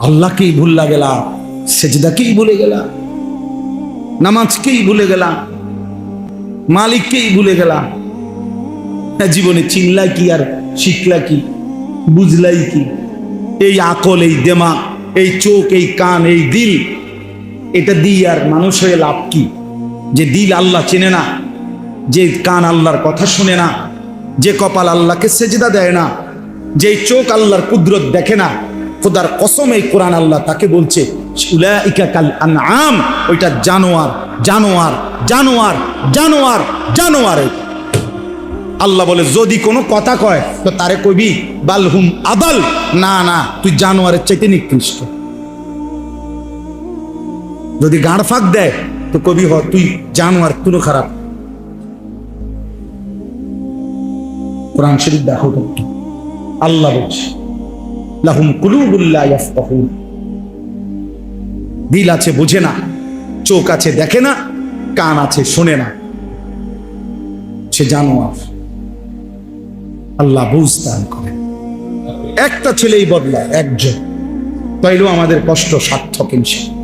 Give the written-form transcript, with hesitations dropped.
আল্লাহকেই ভুল্লা গেলা, সেজদাকেই ভুলে গেলা, নামাজকেই ভুলে গেলা, মালিককেই ভুলে গেলা। জীবনে চিনলা কি আর শিখলা কি, বুঝলাই কি? এই আকল, এই দেমাগ, এই চোখ, এই কান, এই দিল, এটা দিয়ে আর মানুষ হয়ে লাভ কি? যে দিল আল্লাহ চেনে না, যে কান আল্লাহর কথা শুনে না, যে কপাল আল্লাহকে সেজদা দেয় না, যে চোখ আল্লাহর কুদরত দেখে না, খোদার কসম এই কোরআন আল্লাহ তাকে বলছে উলাইকা কাল আনআম, ওইটা জানোয়ার, জানোয়ার, জানোয়ার, জানোয়ার, জানোয়ার। আল্লাহ বলে যদি কোনো কথা কয় তো তারে কবি বালহুম আদাল, না না তুই জানোয়ারের চাইতে নিকৃষ্ট। যদি গাঁড় ফাঁক দেয় তো কবি হ তুই জানোয়ার, কোনো খারাপ। কোরআন শরীফ দেখো তো, আল্লাহ বলছে লাহুম কুলুবুল লা ইয়াফকাহুন, দিল আছে বোঝে না, চোখ আছে দেখে না, কান আছে শোনে না, সে জানোয়ার। আল্লাহ বুঝ দান করে। একটা ছেলেই বদলায়, একজন, তাইলেও আমাদের কষ্ট সার্থক ইনশাআল্লাহ।